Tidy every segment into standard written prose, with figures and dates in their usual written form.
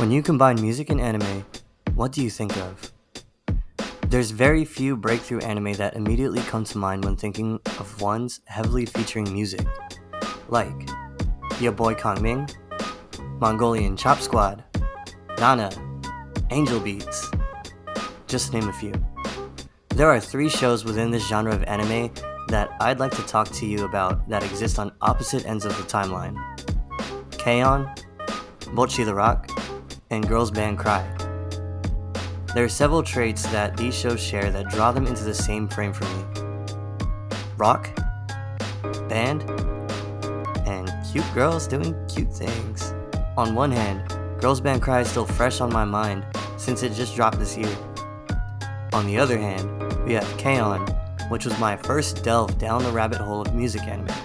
When you combine music and anime, what do you think of? There's very few breakthrough anime that immediately come to mind when thinking of ones heavily featuring music, like Your Boy Kangming, Mongolian Chop Squad, Nana, Angel Beats, just to name a few. There are 3 shows within this genre of anime that I'd like to talk to you about that exist on opposite ends of the timeline. K-On!, Bocchi the Rock, and Girls Band Cry. There are several traits that these shows share that draw them into the same frame for me. Rock, band, and cute girls doing cute things. On one hand, Girls Band Cry is still fresh on my mind since it just dropped this year. On the other hand, we have K-On!, which was my first delve down the rabbit hole of music anime.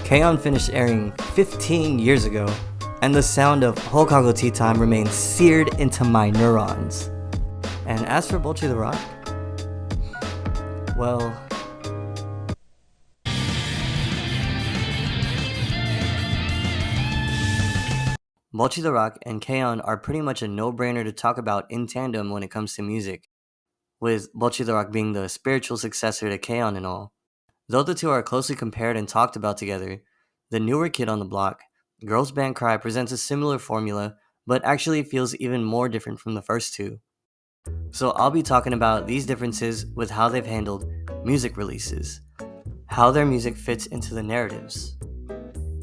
K-On! Finished airing 15 years ago, and the sound of ho-kago tea time remains seared into my neurons. And as for Bocchi the Rock, well, Bocchi the Rock and K-On! Are pretty much a no-brainer to talk about in tandem when it comes to music, with Bocchi the Rock being the spiritual successor to K-On! And all. Though the two are closely compared and talked about together, the newer kid on the block, Girls Band Cry, presents a similar formula, but actually feels even more different from the first two. So I'll be talking about these differences with how they've handled music releases, how their music fits into the narratives,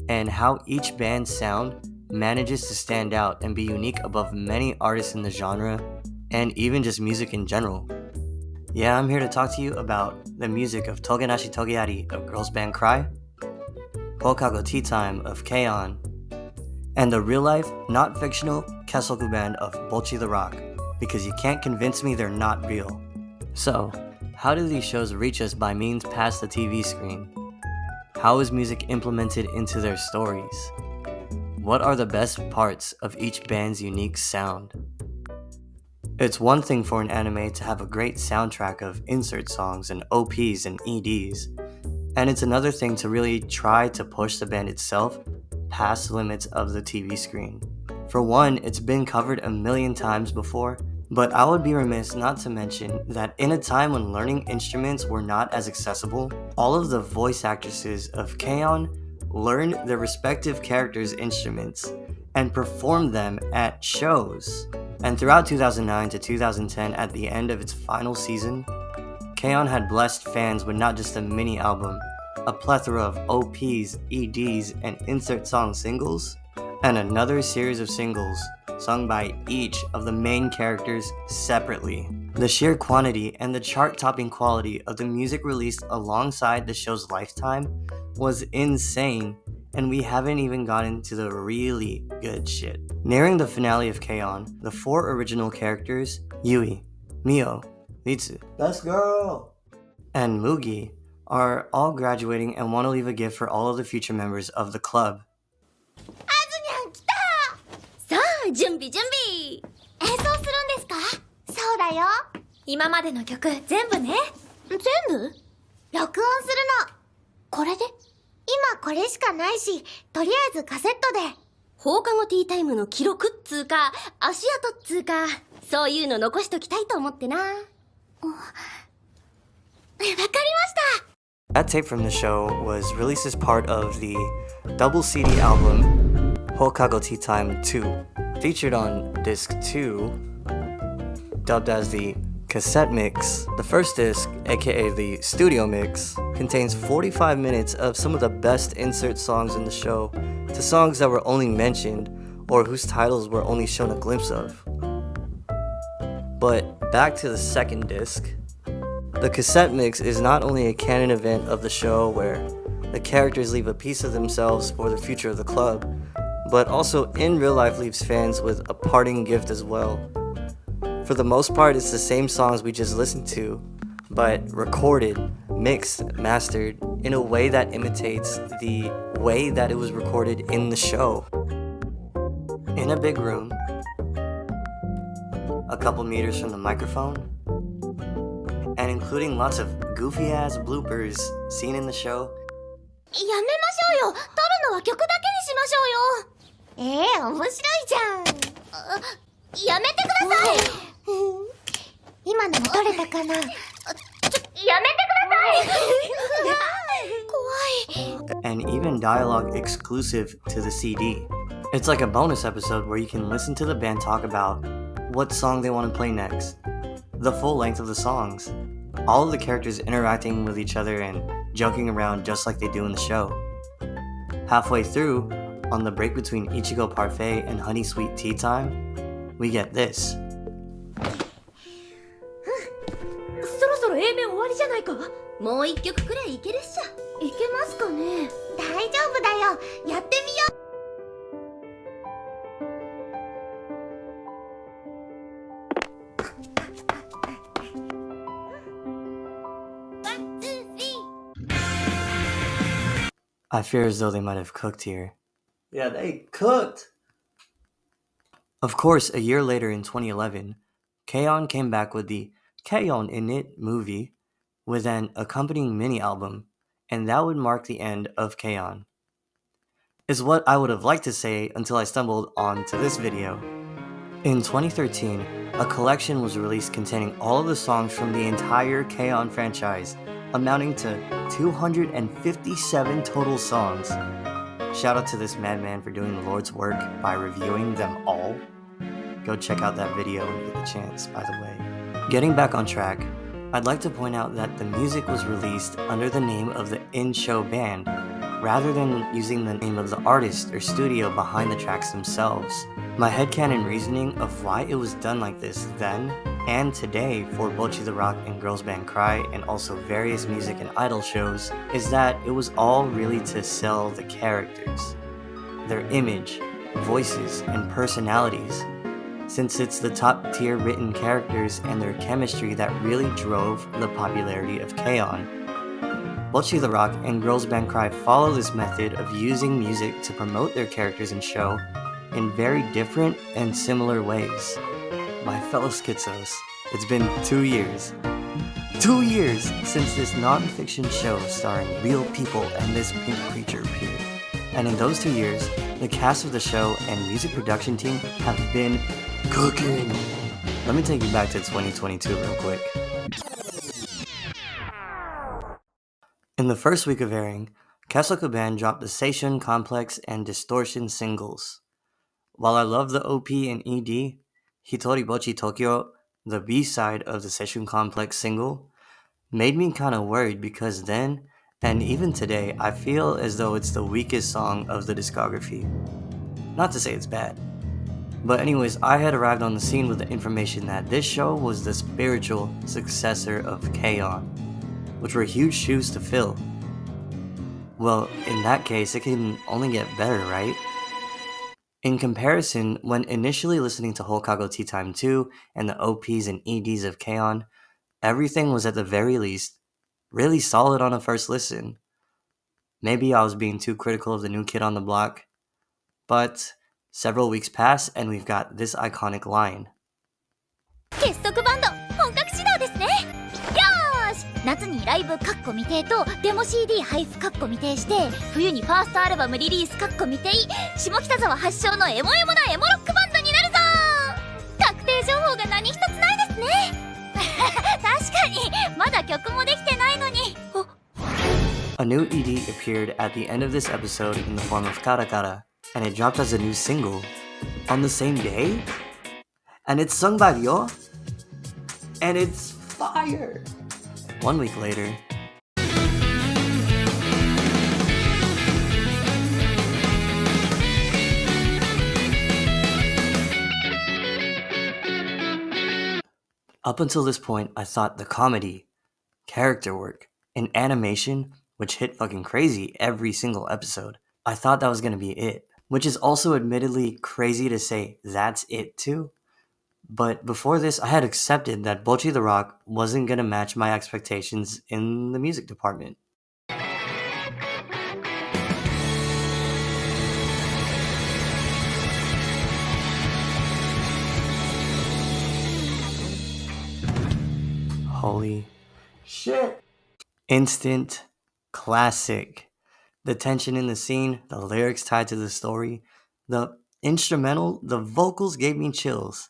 and how each band's sound manages to stand out and be unique above many artists in the genre, and even just music in general. Yeah, I'm here to talk to you about the music of Togenashi Togeari of Girls Band Cry, ho-kago tea time of K-On!, and the real-life, not fictional Kessoku band of Bocchi the Rock, because you can't convince me they're not real. So, how do these shows reach us by means past the TV screen? How is music implemented into their stories? What are the best parts of each band's unique sound? It's one thing for an anime to have a great soundtrack of insert songs and OPs and EDs, and it's another thing to really try to push the band itself past the limits of the TV screen. For one, it's been covered a million times before, but I would be remiss not to mention that in a time when learning instruments were not as accessible, all of the voice actresses of K-On! Learned their respective characters' instruments and performed them at shows. And throughout 2009 to 2010, at the end of its final season, K-On! Had blessed fans with not just a mini album, a plethora of OPs, EDs, and insert song singles, and another series of singles sung by each of the main characters separately. The sheer quantity and the chart-topping quality of the music released alongside the show's lifetime was insane, and we haven't even gotten to the really good shit. Nearing the finale of K-On!, the 4 original characters, Yui, Mio, Ritsu, Best Girl, and Mugi, are all graduating and want to leave a gift for all of the future members of the club. さあ、準備準備。演奏するんですか？そうだよ。今までの曲全部ね。全部？録音するの。これで？今これしかないし、とりあえずカセットで。放課後ティータイムの記録っつうか、足跡っつうか、そういうの残しときたいと思ってな。わかりました。 That tape from the show was released as part of the double CD album ho-kago tea time 2, featured on disc 2, dubbed as the cassette mix. The first disc, aka the studio mix, contains 45 minutes of some of the best insert songs in the show, to songs that were only mentioned or whose titles were only shown a glimpse of. But back to the second disc. The cassette mix is not only a canon event of the show where the characters leave a piece of themselves for the future of the club, but also in real life leaves fans with a parting gift as well. For the most part, it's the same songs we just listened to, but recorded, mixed, mastered in a way that imitates the way that it was recorded in the show. In a big room, a couple meters from the microphone, and including lots of goofy-ass bloopers seen in the show. やめましょうよ。撮るのは曲だけにしましょうよ。面白いじゃん。やめてください。今のも取れたかな。やめてください。怖い。 and even dialogue exclusive to the CD. It's like a bonus episode where you can listen to the band talk about what song they want to play next, the full length of the songs, all of the characters interacting with each other and joking around just like they do in the show. Halfway through, on the break between Ichigo Parfait and Honey Sweet Tea Time, we get this. そろそろ A 面終わりじゃないか。もう一曲くらいいけるっしょ。いけますかね。大丈夫だよ。やってみよう。I fear as though they might have cooked here. Yeah, they cooked! Of course, a year later in 2011, K-On came back with the K-On in It movie with an accompanying mini-album, and that would mark the end of K-On. Is what I would have liked to say until I stumbled onto this video. In 2013, a collection was released containing all of the songs from the entire K-On franchise, amounting to 257 total songs. Shout out to this madman for doing the Lord's work by reviewing them all. Go check out that video when you get the chance, by the way. Getting back on track, I'd like to point out that the music was released under the name of the in-show band, rather than using the name of the artist or studio behind the tracks themselves. My headcanon reasoning of why it was done like this then and today for Bocchi the Rock and Girls Band Cry and also various music and idol shows is that it was all really to sell the characters, their image, voices, and personalities, since it's the top tier written characters and their chemistry that really drove the popularity of K-On. Bocchi the Rock and Girls Band Cry follow this method of using music to promote their characters and show in very different and similar ways. My fellow schizos, it's been 2 years. 2 years since this non-fiction show starring real people and this pink creature appeared. And in those 2 years, the cast of the show and music production team have been cooking. Let me take you back to 2022 real quick. In the first week of airing, Kesoku Band dropped the Seishun Complex and Distortion singles. While I love the OP and ED, Hitori Bocchi Tokyo, the B-side of the Seishun Complex single, made me kinda worried because then, and even today, I feel as though it's the weakest song of the discography. Not to say it's bad. But anyways, I had arrived on the scene with the information that this show was the spiritual successor of K-On, which were huge shoes to fill. Well, in that case, it can only get better, right? In comparison, when initially listening to ho-kago Tea Time 2 and the OPs and EDs of K-On, everything was at the very least really solid on a first listen. Maybe I was being too critical of the new kid on the block, but several weeks pass and we've got this iconic line. 結束バンド本格始動ですね。よーし、夏にライブ未定とデモ CD 配布未定して、冬にファーストアルバムリリース未定、下北沢発祥のエモエモなエモロックバンドになるぞー。確定情報が何一つないですね。確かにまだ曲もできてないのに。A new ED appeared at the end of this episode in the form of Kara Kara, and it dropped as a new single on the same day? And it's sung by Ryo? And it's fire! 1 week later, up until this point, I thought the comedy, character work, and animation, which hit fucking crazy every single episode, I thought that was gonna be it. Which is also admittedly crazy to say that's it too. But before this, I had accepted that Bocchi the Rock wasn't gonna match my expectations in the music department. Holy shit. Instant classic. The tension in the scene, the lyrics tied to the story, the instrumental, the vocals gave me chills.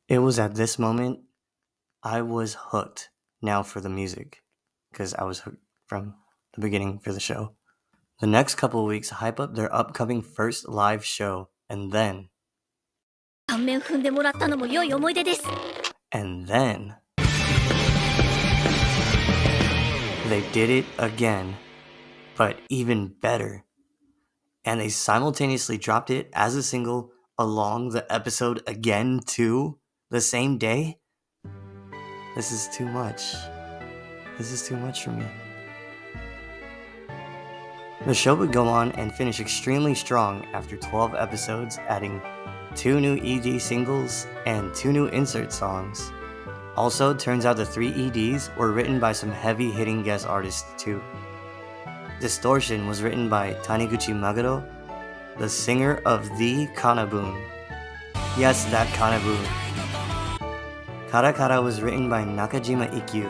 It was at this moment I was hooked now for the music, because I was hooked from the beginning for the show. The next couple of weeks hype up their upcoming first live show, and then, 顔面踏んでもらったのも良い思い出です。 and then, they did it again, but even better. And they simultaneously dropped it as a single along the episode again too, the same day. This is too much. This is too much for me. The show would go on and finish extremely strong after 12 episodes, adding 2 new ED singles and 2 new insert songs. Also, turns out the 3 EDs were written by some heavy-hitting guest artists too. Distortion was written by Taniguchi Maguro, the singer of the Kanabun. Yes, that Kanabun. Karakara was written by Nakajima Ikkyu,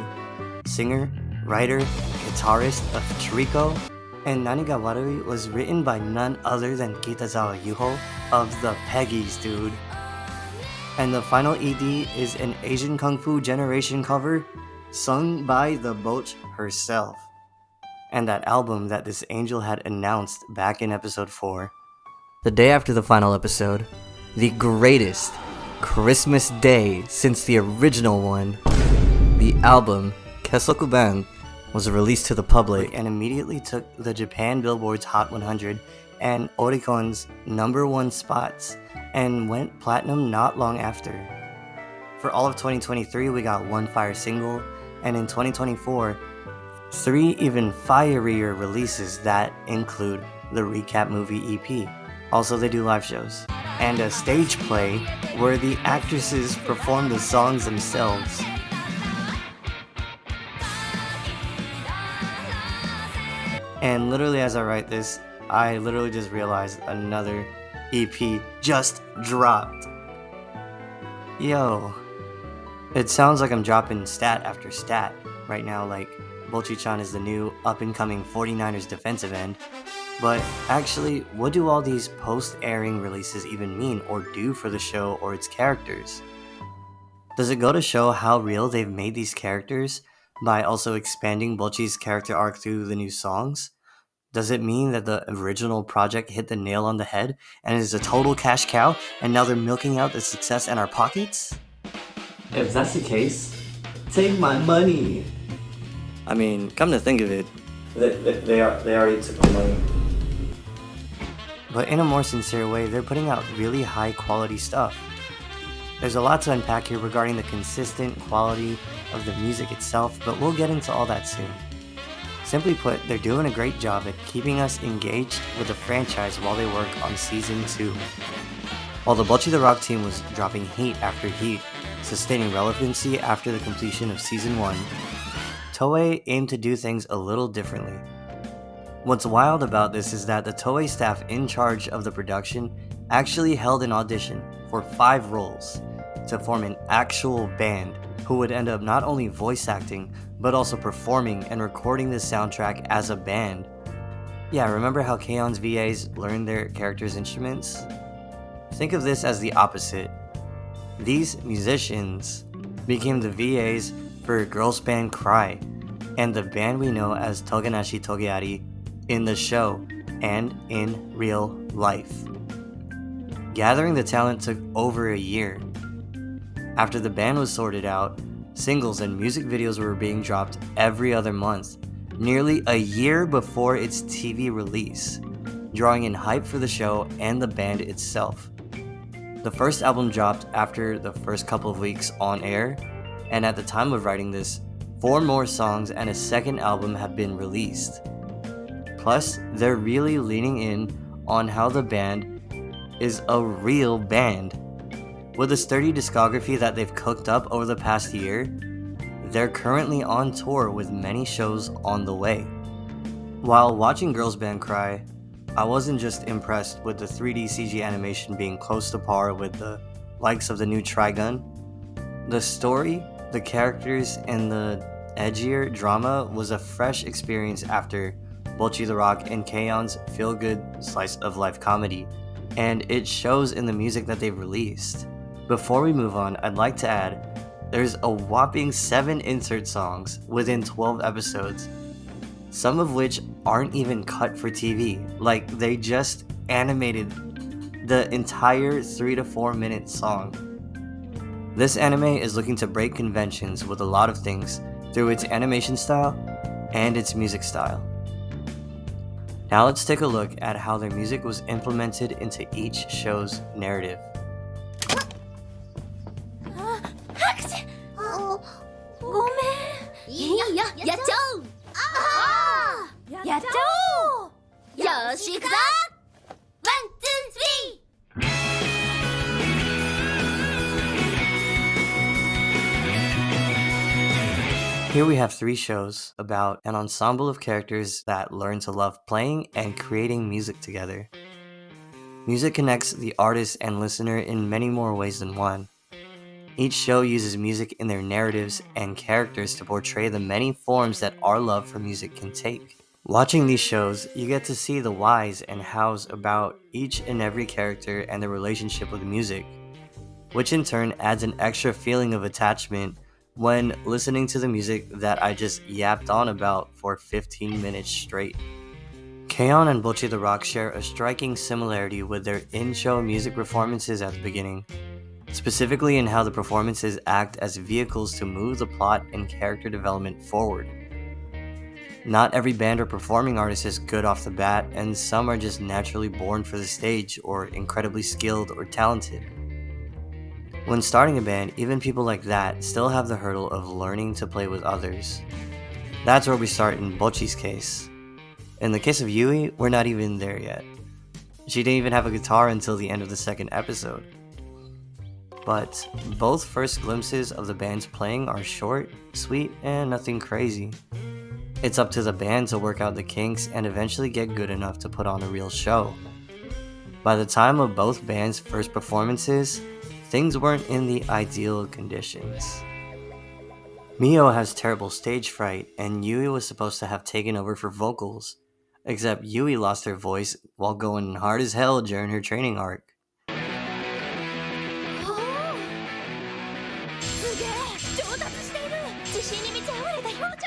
singer, writer, guitarist of Trico, and Naniga Warui was written by none other than Kitazawa Yuho of the Peggies, dude. And the final ED is an Asian Kung Fu Generation cover sung by the Boch herself, and that album that this angel had announced back in episode 4. The day after the final episode, the greatest Christmas day since the original one, the album Kesokuban was released to the public and immediately took the Japan Billboard's Hot 100 and Oricon's #1 spots and went platinum not long after. For all of 2023, we got 1 fire single, and in 2024, 3 even fierier releases that include the recap movie EP. Also, they do live shows, and a stage play where the actresses perform the songs themselves. And literally as I write this, I literally just realized another EP just dropped. Yo. It sounds like I'm dropping stat after stat right now, like Bocchi-chan is the new up-and-coming 49ers defensive end. But actually, what do all these post-airing releases even mean or do for the show or its characters? Does it go to show how real they've made these characters by also expanding Bocchi's character arc through the new songs? Does it mean that the original project hit the nail on the head and is a total cash cow and now they're milking out the success in our pockets? If that's the case, take my money. I mean, come to think of it, they already took the money. But in a more sincere way, they're putting out really high quality stuff. There's a lot to unpack here regarding the consistent quality of the music itself, but we'll get into all that soon. Simply put, they're doing a great job at keeping us engaged with the franchise while they work on Season 2. While the Bocchi the Rock team was dropping heat after heat, sustaining relevancy after the completion of Season 1, Toei aimed to do things a little differently. What's wild about this is that the Toei staff in charge of the production actually held an audition for 5 roles to form an actual band who would end up not only voice acting, but also performing and recording the soundtrack as a band. Yeah, remember how K-on's VAs learned their characters' instruments? Think of this as the opposite. These musicians became the VAs for girls band Cry, and the band we know as Toganashi Togeari in the show and in real life. Gathering the talent took over a year. After the band was sorted out, singles and music videos were being dropped every other month, nearly a year before its TV release, drawing in hype for the show and the band itself. The first album dropped after the first couple of weeks on air, and at the time of writing this, 4 more songs and a second album have been released. Plus, they're really leaning in on how the band is a real band. With a sturdy discography that they've cooked up over the past year, they're currently on tour with many shows on the way. While watching girls band Cry, I wasn't just impressed with the 3D CG animation being close to par with the likes of the new Trigun. The story, the characters, and the edgier drama was a fresh experience after Bocchi the Rock and K-on's feel-good slice-of-life comedy. and it shows in the music that they've released. Before we move on, I'd like to add, there's a whopping 7 insert songs within 12 episodes, some of which aren't even cut for TV, like they just animated the entire 3 to 4 minute song. This anime is looking to break conventions with a lot of things through its animation style and its music style. Now let's take a look at how their music was implemented into each show's narrative. 拍手ごめんいいよやっちゃおうやっちゃおうよし行くぞワンツースリー Here we have 3 shows about an ensemble of characters that learn to love playing and creating music together. Music connects the artist and listener in many more ways than one. Each show uses music in their narratives and characters to portray the many forms that our love for music can take. Watching these shows, you get to see the whys and hows about each and every character and their relationship with music, which in turn adds an extra feeling of attachment when listening to the music that I just yapped on about for 15 minutes straight. K-On! And Bocchi the Rock share a striking similarity with their in-show music performances at the beginning, specifically in how the performances act as vehicles to move the plot and character development forward. Not every band or performing artist is good off the bat, and some are just naturally born for the stage or incredibly skilled or talented. When starting a band, even people like that still have the hurdle of learning to play with others. That's where we start in Bocchi's case. In the case of Yui, we're not even there yet. She didn't even have a guitar until the end of the 2nd episode. But both first glimpses of the band's playing are short, sweet, and nothing crazy. It's up to the band to work out the kinks and eventually get good enough to put on a real show. By the time of both bands' first performances, things weren't in the ideal conditions. Mio has terrible stage fright, and Yui was supposed to have taken over for vocals, except Yui lost her voice while going hard as hell during her training arc. すげえ上達している自信に満ち溢れた表情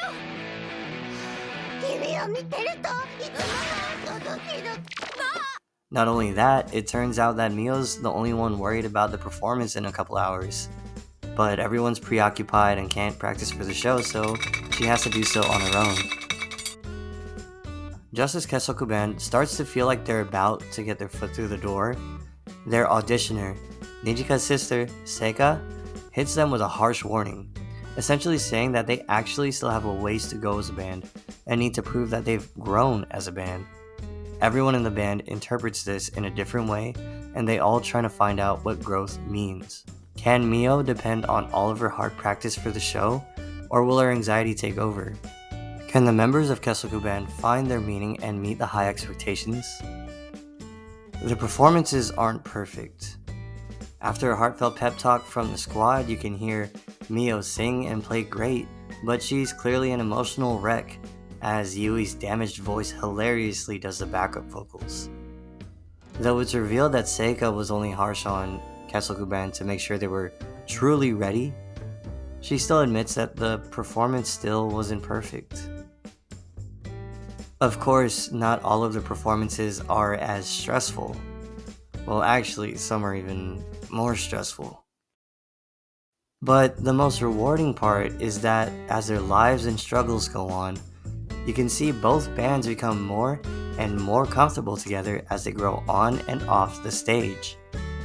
君を見てるといつもドキドキ Not only that, it turns out that Mio's the only one worried about the performance in a couple hours. But everyone's preoccupied and can't practice for the show, so she has to do so on her own. Just as Kesoku Band starts to feel like they're about to get their foot through the door, their auditioner, Nijika's sister, Seika, hits them with a harsh warning, essentially saying that they actually still have a ways to go as a band and need to prove that they've grown as a band. Everyone in the band interprets this in a different way, and they all try to find out what growth means. Can Mio depend on all of her hard practice for the show, or will her anxiety take over? Can the members of Kesoku Band find their meaning and meet the high expectations? The performances aren't perfect. After a heartfelt pep talk from the squad, you can hear Mio sing and play great, but she's clearly an emotional wreck, as Yui's damaged voice hilariously does the backup vocals. Though it's revealed that Seika was only harsh on Kesoku Band to make sure they were truly ready, she still admits that the performance still wasn't perfect. Of course, not all of the performances are as stressful. Well, actually, some are even more stressful. But the most rewarding part is that as their lives and struggles go on, you can see both bands become more and more comfortable together as they grow on and off the stage.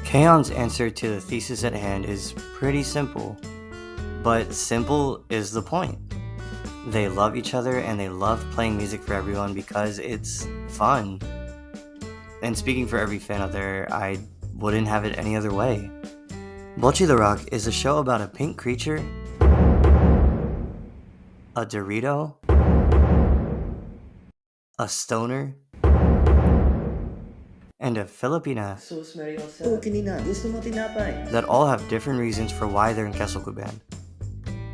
K-On's answer to the thesis at hand is pretty simple, but simple is the point. They love each other and they love playing music for everyone because it's fun. And speaking for every fan out there, I wouldn't have it any other way. Bocchi the Rock is a show about a pink creature, a Dorito, a stoner, and a Filipina that all have different reasons for why they're in Kesoku Band.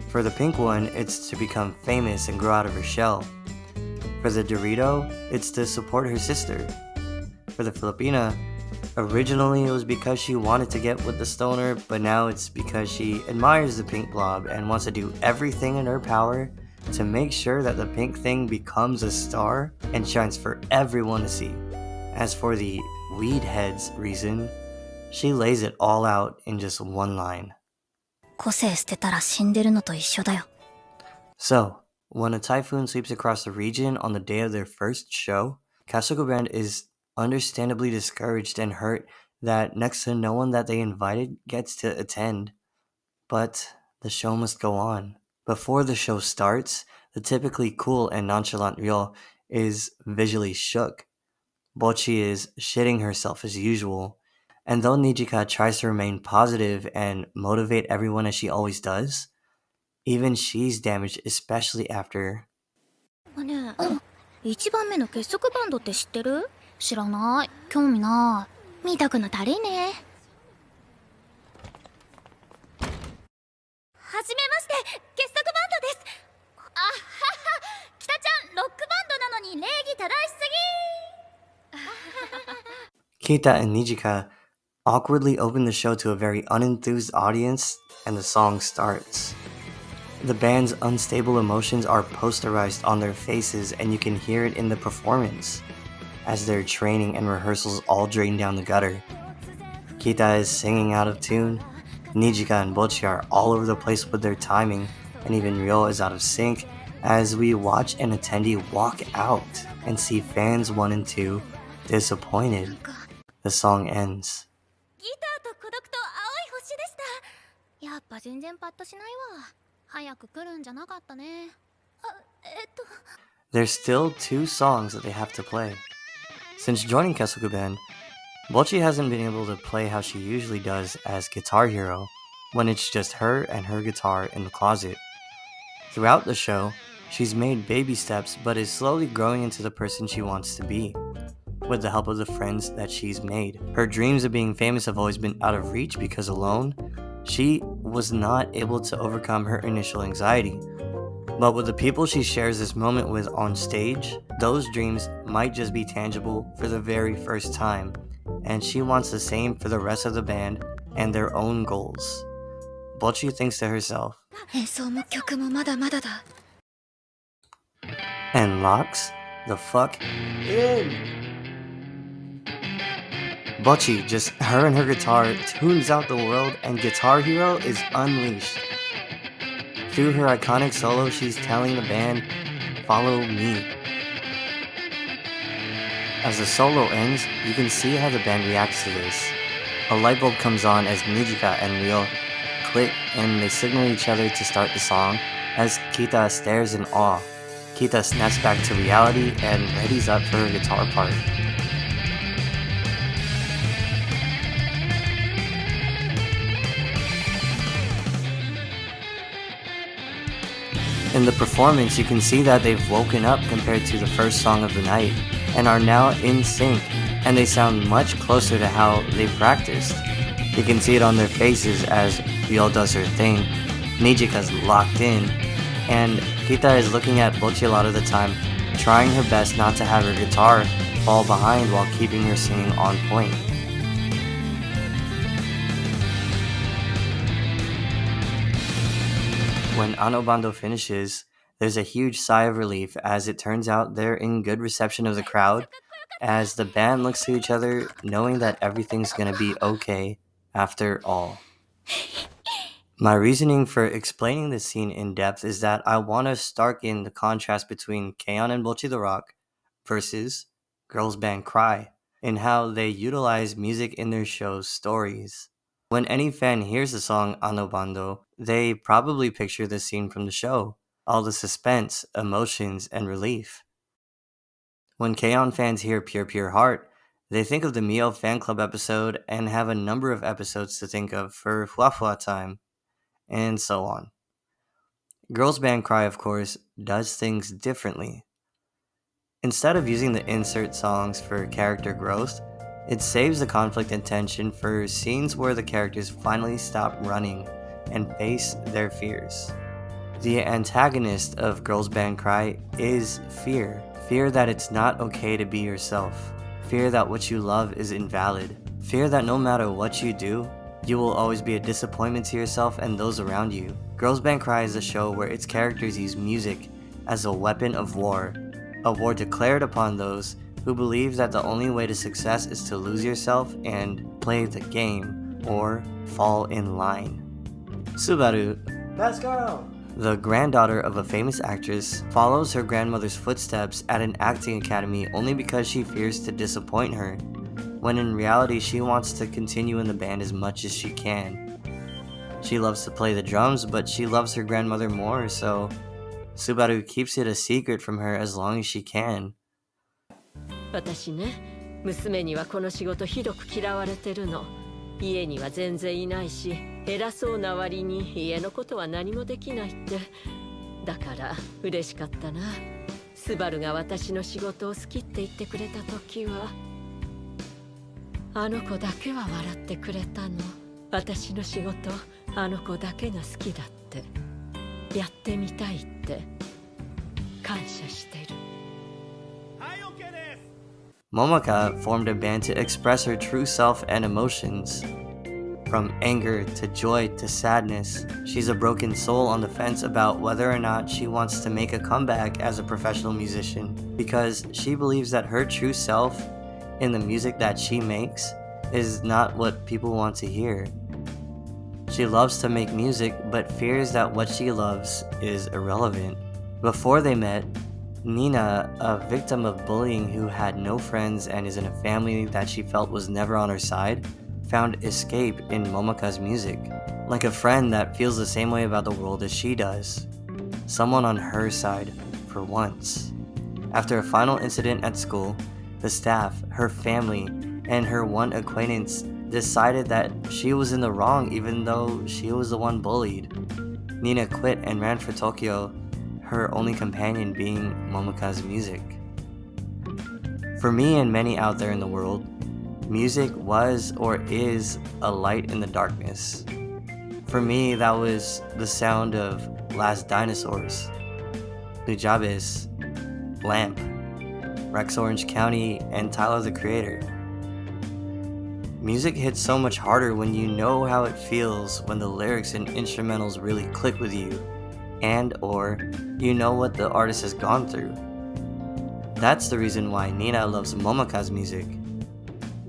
For the pink one, it's to become famous and grow out of her shell. For the Dorito, it's to support her sister. For the Filipina, Originally, it was because she wanted to get with the stoner, but now it's because she admires the pink blob and wants to do everything in her power to make sure that the pink thing becomes a star and shines for everyone to see. As for the weed heads reason, she lays it all out in just one line. 個性捨てたら死んでるのと一緒だよ。 So, when a typhoon sweeps across the region on the day of their first show, Kasuga Band is understandably discouraged and hurt that next to no one that they invited gets to attend. But the show must go on. Before the show starts, the typically cool and nonchalant Ryo is visually shook. Bochi is shitting herself as usual, and though Nijika tries to remain positive and motivate everyone as she always does, even she's damaged, especially after. ねえ、1番目の結束バンドって知ってる？知らない。興味ない。見たくの足りねえ。はじめまして、結束バンドです。あはは、北ちゃんロックバンドなのに礼儀正しすぎ。 Kita and Nijika awkwardly open the show to a very unenthused audience, and the song starts. The band's unstable emotions are posterized on their faces, and you can hear it in the performance, as their training and rehearsals all drain down the gutter. Kita is singing out of tune, Nijika and Bochi are all over the place with their timing, and even Ryo is out of sync, as we watch an attendee walk out and see fans 1 and 2 disappointed. The song ends. ギターと孤独と青い星でした。やっぱ全然パッとしないわ。早く来るんじゃなかったね。There's still 2 songs that they have to play. Since joining Kesuga Band, Bochi hasn't been able to play how she usually does as Guitar Hero, when it's just her and her guitar in the closet. Throughout the show, she's made baby steps but is slowly growing into the person she wants to be, with the help of the friends that she's made. Her dreams of being famous have always been out of reach because alone, she was not able to overcome her initial anxiety. But with the people she shares this moment with on stage, those dreams might just be tangible for the very first time, and she wants the same for the rest of the band and their own goals. Bochi thinks to herself, 演奏も曲もまだまだだ。 and locks the fuck in. Bochi, just her and her guitar, tunes out the world, and Guitar Hero is unleashed. Through her iconic solo, she's telling the band, follow me. As the solo ends, you can see how the band reacts to this. A light bulb comes on as Nijika and Ryo click and they signal each other to start the song as Kita stares in awe. Kita snaps back to reality and readies up for her guitar part. In the performance, you can see that they've woken up compared to the first song of the night and are now in sync, and they sound much closer to how they practiced. You can see it on their faces as Ryo does her thing, Nijika's locked in, and Kita is looking at Bochi a lot of the time, trying her best not to have her guitar fall behind while keeping her singing on point. When Anobando finishes, there's a huge sigh of relief as it turns out they're in good reception of the crowd, as the band looks to each other knowing that everything's gonna be okay after all. My reasoning for explaining this scene in depth is that I want to starken the contrast between K-On! And Bocchi the Rock versus Girls Band Cry, in how they utilize music in their show's stories. When any fan hears the song Anobando, they probably picture the scene from the show, all the suspense, emotions, and relief. When K-On! Fans hear Pure Pure Heart, they think of the Mio fan club episode and have a number of episodes to think of for Hua Hua time, and so on. Girls Band Cry, of course, does things differently. Instead of using the insert songs for character growth, it saves the conflict and tension for scenes where the characters finally stop running and face their fears. The antagonist of Girls Band Cry is fear. Fear that it's not okay to be yourself. Fear that what you love is invalid. Fear that no matter what you do, you will always be a disappointment to yourself and those around you. Girls Band Cry is a show where its characters use music as a weapon of war, a war declared upon those who believe that the only way to success is to lose yourself and play the game, or fall in line. Subaru, best girl! The granddaughter of a famous actress, follows her grandmother's footsteps at an acting academy only because she fears to disappoint her, when in reality she wants to continue in the band as much as she can. She loves to play the drums, but she loves her grandmother more, so Subaru keeps it a secret from her as long as she can. 私ね、娘にはこの仕事ひどく嫌われてるの。家には全然いないし、偉そうな割に家のことは何もできないって。だから嬉しかったな。スバルが私の仕事を好きって言ってくれた時は、あの子だけは笑ってくれたの。私の仕事、あの子だけが好きだって。やってみたいって感謝してる。Momaka formed a band to express her true self and emotions. From anger to joy to sadness, she's a broken soul on the fence about whether or not she wants to make a comeback as a professional musician, because she believes that her true self in the music that she makes is not what people want to hear. She loves to make music, but fears that what she loves is irrelevant. Before they met, Nina, a victim of bullying who had no friends and is in a family that she felt was never on her side, found escape in Momaka's music, like a friend that feels the same way about the world as she does. Someone on her side, for once. After a final incident at school, the staff, her family, and her one acquaintance decided that she was in the wrong even though she was the one bullied. Nina quit and ran for Tokyo, her only companion being Momaka's music. For me and many out there in the world, music was or is a light in the darkness. For me, that was the sound of Last Dinosaurs, Nujabes, Lamp, Rex Orange County, and Tyler the Creator. Music hits so much harder when you know how it feels when the lyrics and instrumentals really click with you, and or you know what the artist has gone through. That's the reason why Nina loves Momaka's music.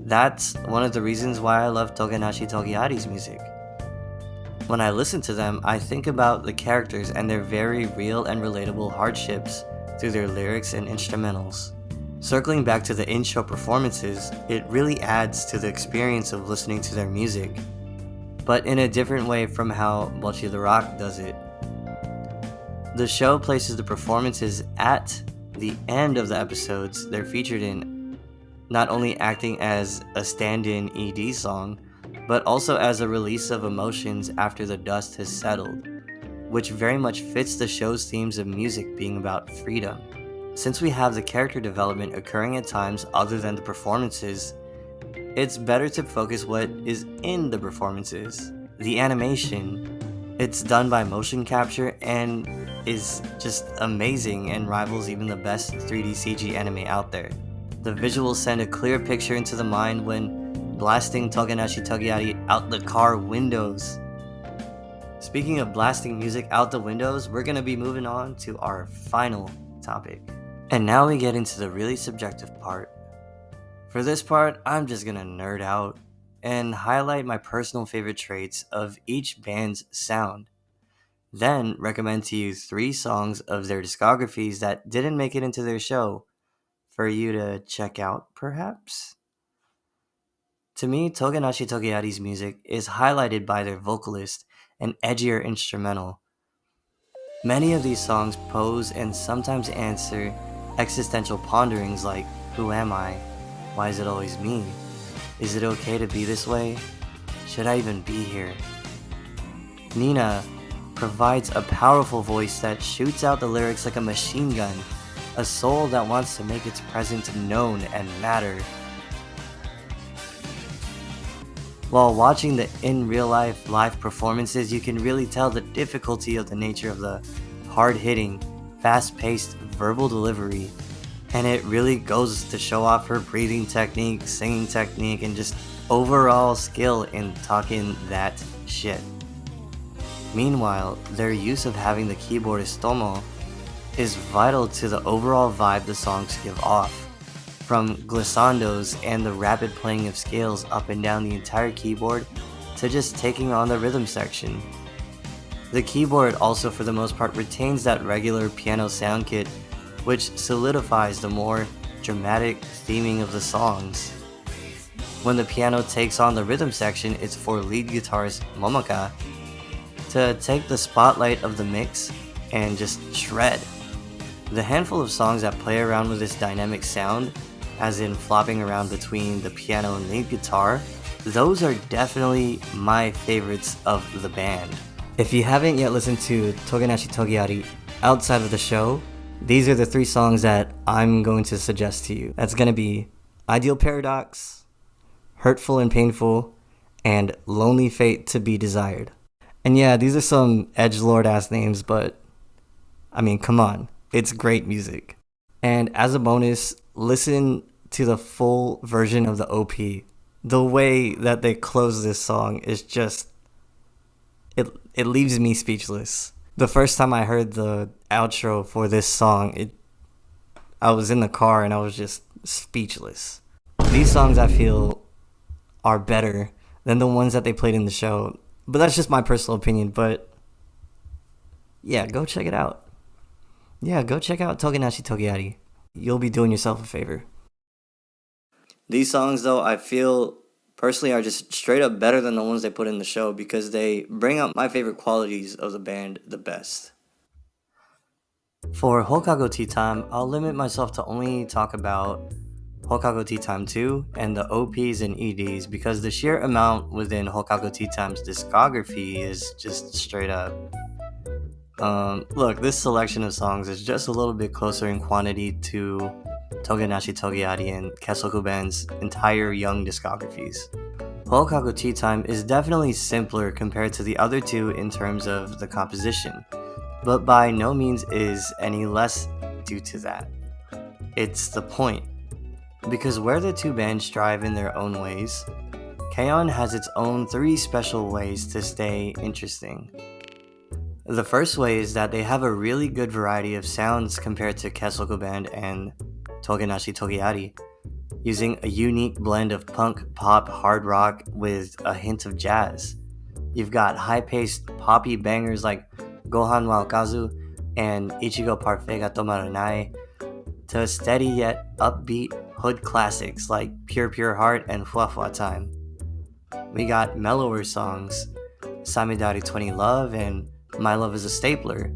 That's one of the reasons why I love Togenashi Togiari's music. When I listen to them, I think about the characters and their very real and relatable hardships through their lyrics and instrumentals. Circling back to the in-show performances, it really adds to the experience of listening to their music, but in a different way from how Bocchi the Rock does it. The show places the performances at the end of the episodes they're featured in, not only acting as a stand-in ED song, but also as a release of emotions after the dust has settled, which very much fits the show's themes of music being about freedom. Since we have the character development occurring at times other than the performances, it's better to focus what is in the performances. The animation, it's done by motion capture and is just amazing and rivals even the best 3D CG anime out there. The visuals send a clear picture into the mind when blasting Togenashi Togiari out the car windows. Speaking of blasting music out the windows, we're gonna be moving on to our final topic. And now we get into the really subjective part. For this part, I'm just gonna nerd out and highlight my personal favorite traits of each band's sound. Then recommend to you 3 songs of their discographies that didn't make it into their show for you to check out, perhaps? To me, Togenashi Togiari's music is highlighted by their vocalist and edgier instrumental. Many of these songs pose and sometimes answer existential ponderings like, who am I? Why is it always me? Is it okay to be this way? Should I even be here? Nina provides a powerful voice that shoots out the lyrics like a machine gun, a soul that wants to make its presence known and matter. While watching the in real life live performances, you can really tell the difficulty of the nature of the hard-hitting, fast-paced verbal delivery, and it really goes to show off her breathing technique, singing technique, and just overall skill in talking that shit. Meanwhile, their use of having the keyboardist Tomo is vital to the overall vibe the songs give off, from glissandos and the rapid playing of scales up and down the entire keyboard to just taking on the rhythm section. The keyboard also for the most part retains that regular piano sound kit, which solidifies the more dramatic theming of the songs. When the piano takes on the rhythm section, it's for lead guitarist Momaka to take the spotlight of the mix and just shred. The handful of songs that play around with this dynamic sound, as in flopping around between the piano and lead guitar, those are definitely my favorites of the band. If you haven't yet listened to Togenashi Togiari outside of the show, these are the 3 songs that I'm going to suggest to you. That's going to be Ideal Paradox, Hurtful and Painful, and Lonely Fate to Be Desired. And yeah, these are some edgelord ass names, but I mean, come on, it's great music. And as a bonus, listen to the full version of the OP. The way that they close this song is just, it leaves me speechless. The first time I heard the outro for this song, I was in the car and I was just speechless. These songs I feel are better than the ones that they played in the show, but that's just my personal opinion. But yeah, go check it out. Yeah, go check out Togenashi Togiari. You'll be doing yourself a favor. These songs, though, I feel personally are just straight up better than the ones they put in the show because they bring out my favorite qualities of the band the best. For Ho-kago Tea Time, I'll limit myself to only talk about Ho-kago Tea Time 2 and the OPs and EDs because the sheer amount within Ho-kago Tea Time's discography is just straight up. Look, this selection of songs is just a little bit closer in quantity to Togenashi Togiari and Kessoku Band's entire young discographies. Ho-kago Tea Time is definitely simpler compared to the other 2 in terms of the composition, but by no means is any less due to that. It's the point. Because where the 2 bands strive in their own ways, K-On! Has its own 3 special ways to stay interesting. The first way is that they have a really good variety of sounds compared to Kessoku Band and Togenashi Togiari, using a unique blend of punk, pop, hard rock with a hint of jazz. You've got high-paced poppy bangers like Gohan wa Okazu and Ichigo Parfait ga Tomaru Nai, to steady yet upbeat hood classics like Pure Pure Heart and Fua Fua Time. We got mellower songs, Samidari 20 Love and My Love is a Stapler.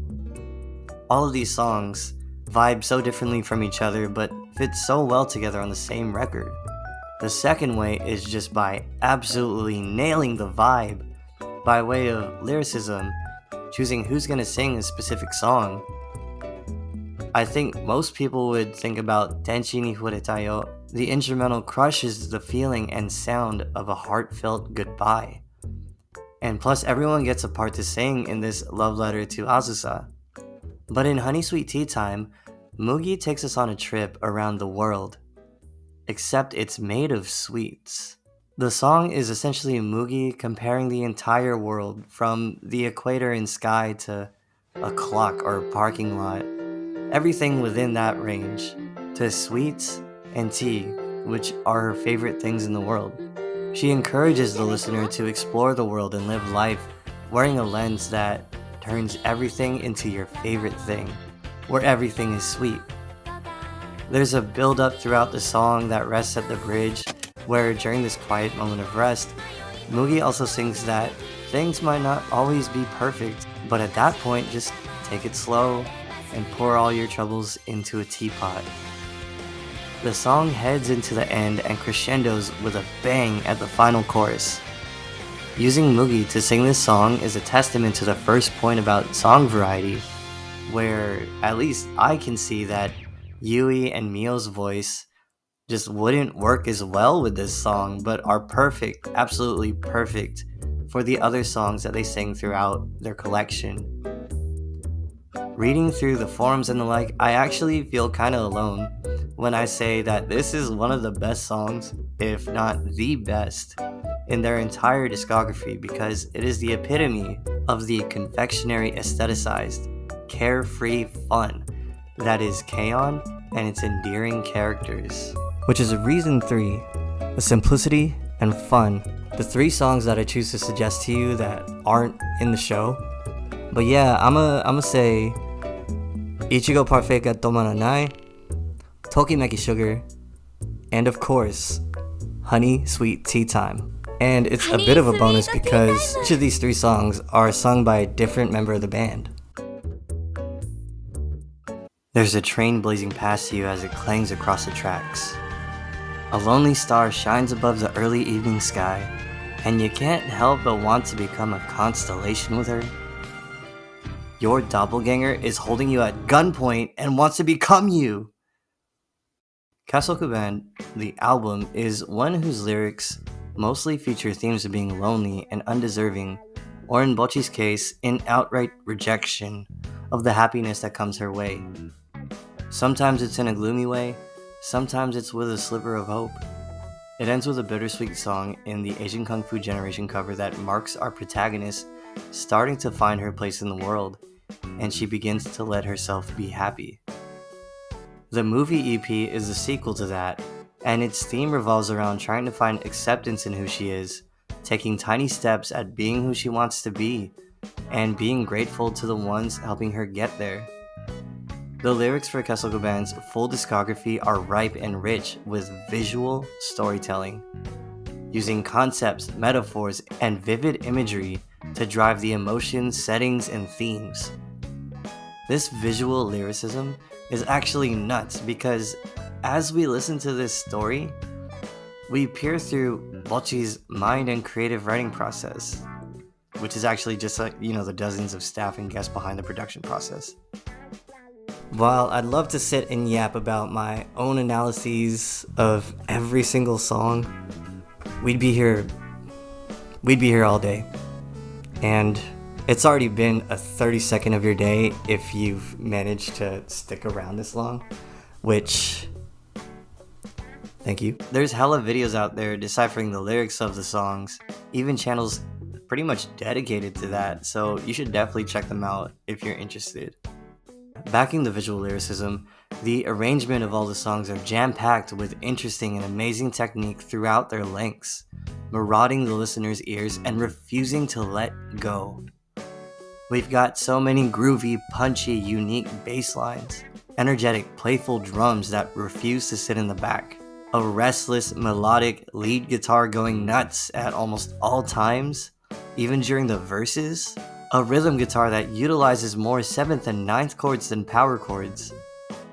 All of these songs vibe so differently from each other but fit so well together on the same record. The second way is just by absolutely nailing the vibe by way of lyricism, choosing who's gonna sing a specific song. I think most people would think about Tenshi ni Fureta yo. The instrumental crushes the feeling and sound of a heartfelt goodbye. And plus everyone gets a part to sing in this love letter to Azusa. But in Honey Sweet Tea Time, Mugi takes us on a trip around the world. Except it's made of sweets. The song is essentially Mugi comparing the entire world from the equator and sky to a clock or parking lot. Everything within that range, to sweets and tea, which are her favorite things in the world. She encourages the listener to explore the world and live life wearing a lens that turns everything into your favorite thing, where everything is sweet. There's a build-up throughout the song that rests at the bridge, where during this quiet moment of rest, Mugi also sings that things might not always be perfect, but at that point just take it slow and pour all your troubles into a teapot. The song heads into the end and crescendos with a bang at the final chorus. Using Mugi to sing this song is a testament to the first point about song variety, where at least I can see that Yui and Mio's voice just wouldn't work as well with this song, but are perfect, absolutely perfect, for the other songs that they sing throughout their collection. Reading through the forums and the like, I actually feel kinda alone when I say that this is one of the best songs, if not the best, in their entire discography because it is the epitome of the confectionery aestheticized, carefree fun that is K-On! And its endearing characters. Which is reason 3, the simplicity and fun. The 3 songs that I choose to suggest to you that aren't in the show. But yeah, I'ma say Ichigo Parfait ga Tomaranai, Tokimeki Sugar, and of course, Honey Sweet Tea Time. And it's a bit of a bonus because each of these 3 songs are sung by a different member of the band. There's a train blazing past you as it clangs across the tracks. A lonely star shines above the early evening sky, and you can't help but want to become a constellation with her. Your doppelganger is holding you at gunpoint and wants to become you! Kasokuban, the album, is one whose lyrics mostly feature themes of being lonely and undeserving, or in Bocchi's case, in outright rejection of the happiness that comes her way. Sometimes it's in a gloomy way, sometimes it's with a sliver of hope. It ends with a bittersweet song in the Asian Kung Fu Generation cover that marks our protagonist starting to find her place in the world, and she begins to let herself be happy. The movie EP is the sequel to that, and its theme revolves around trying to find acceptance in who she is, taking tiny steps at being who she wants to be, and being grateful to the ones helping her get there. The lyrics for Kasokuban's full discography are ripe and rich with visual storytelling, using concepts, metaphors, and vivid imagery to drive the emotions, settings, and themes. This visual lyricism is actually nuts because as we listen to this story, we peer through Bocchi's mind and creative writing process, which is actually just like, the dozens of staff and guests behind the production process. While I'd love to sit and yap about my own analyses of every single song, we'd be here all day. And it's already been a 30-second of your day if you've managed to stick around this long, which, thank you. There's hella videos out there deciphering the lyrics of the songs, even channels pretty much dedicated to that, so you should definitely check them out if you're interested. Backing the visual lyricism, the arrangement of all the songs are jam-packed with interesting and amazing technique throughout their lengths, marauding the listener's ears and refusing to let go. We've got so many groovy, punchy, unique bass lines, energetic, playful drums that refuse to sit in the back, a restless, melodic lead guitar going nuts at almost all times, even during the verses, a rhythm guitar that utilizes more 7th and 9th chords than power chords.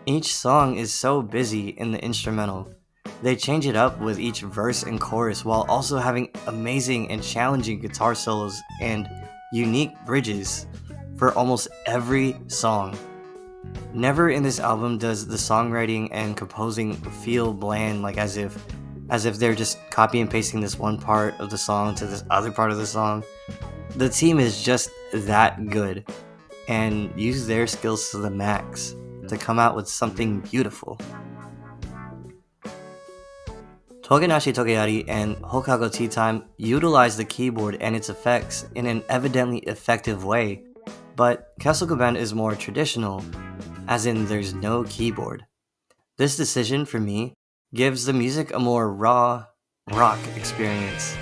Each song is so busy in the instrumental. They change it up with each verse and chorus while also having amazing and challenging guitar solos and unique bridges for almost every song. Never in this album does the songwriting and composing feel bland, like as if they're just copy and pasting this one part of the song to this other part of the song. The team is just that good and use their skills to the max to come out with something beautiful. Togenashi Togeyari and Ho-kago Tea Time utilize the keyboard and its effects in an evidently effective way, but Kasokuban is more traditional, as in there's no keyboard. This decision, for me, gives the music a more raw, rock experience.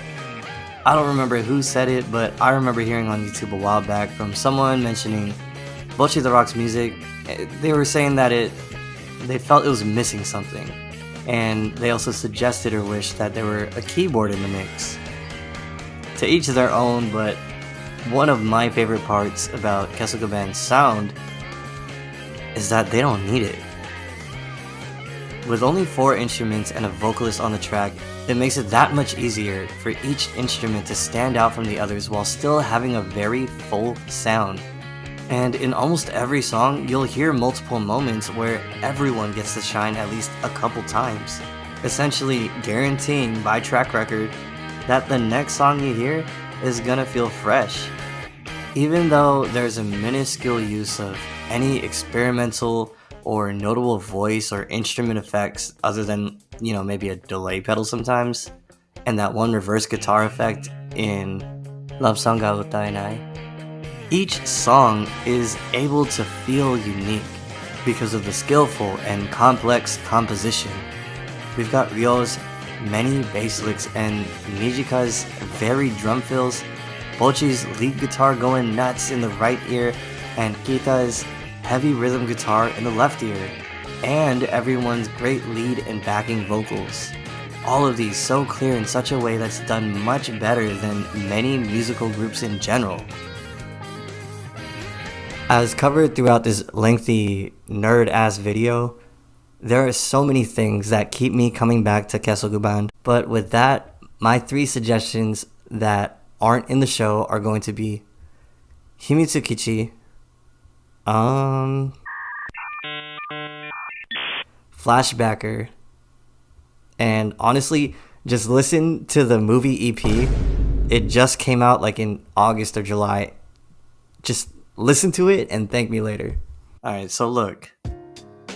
I don't remember who said it, but I remember hearing on YouTube a while back from someone mentioning Bocchi the Rock's music. They were saying that they felt it was missing something, and they also suggested or wished that there were a keyboard in the mix. To each their own, but one of my favorite parts about Kasokuban's sound is that they don't need it. With only 4 instruments and a vocalist on the track, it makes it that much easier for each instrument to stand out from the others while still having a very full sound. And in almost every song, you'll hear multiple moments where everyone gets to shine at least a couple times, essentially guaranteeing by track record that the next song you hear is gonna feel fresh. Even though there's a minuscule use of any experimental or notable voice or instrument effects other than, maybe a delay pedal sometimes, and that one reverse guitar effect in Love Song ga Utaenai. Each song is able to feel unique because of the skillful and complex composition. We've got Ryo's many bass licks and Nijika's varied drum fills, Bochi's lead guitar going nuts in the right ear, and Kita's heavy rhythm guitar in the left ear, and everyone's great lead and backing vocals. All of these so clear in such a way that's done much better than many musical groups in general. As covered throughout this lengthy nerd-ass video, there are so many things that keep me coming back to Kesokuban, but with that, my 3 suggestions that aren't in the show are going to be Himitsukichi, Flashbacker, and honestly, just listen to the movie EP. It just came out like in August or July. Just listen to it and thank me later. Alright, so look.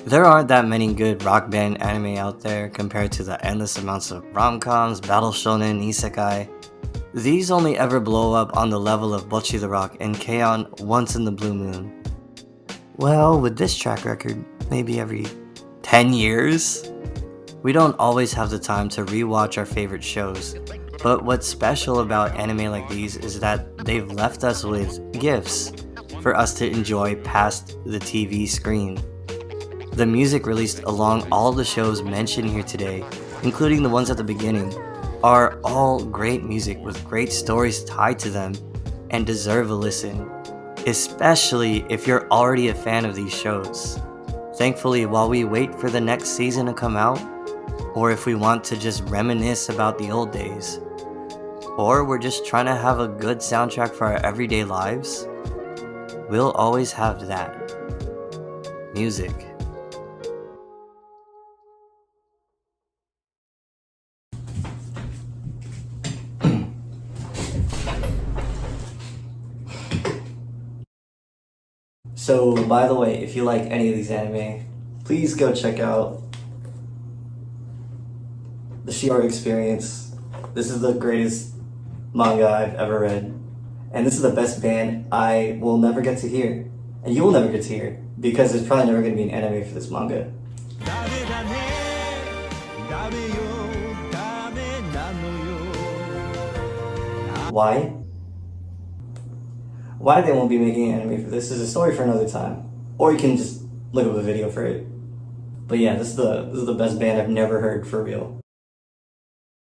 There aren't that many good rock band anime out there compared to the endless amounts of rom-coms, battle shonen, isekai. These only ever blow up on the level of Bocchi the Rock and K-On! Once in the blue moon. Well, with this track record, maybe every 10 years? We don't always have the time to rewatch our favorite shows, but what's special about anime like these is that they've left us with gifts for us to enjoy past the TV screen. The music released along all the shows mentioned here today, including the ones at the beginning, are all great music with great stories tied to them and deserve a listen, especially if you're already a fan of these shows. Thankfully, while we wait for the next season to come out, or if we want to just reminisce about the old days, or we're just trying to have a good soundtrack for our everyday lives, we'll always have that. Music. So, by the way, if you like any of these anime, please go check out the Shior Experience. This is the greatest manga I've ever read. And this is the best band I will never get to hear. And you will never get to hear, because there's probably never going to be an anime for this manga. Why? Why they won't be making an anime for this is a story for another time. Or you can just look up a video for it. But yeah, this is the best band I've never heard for real.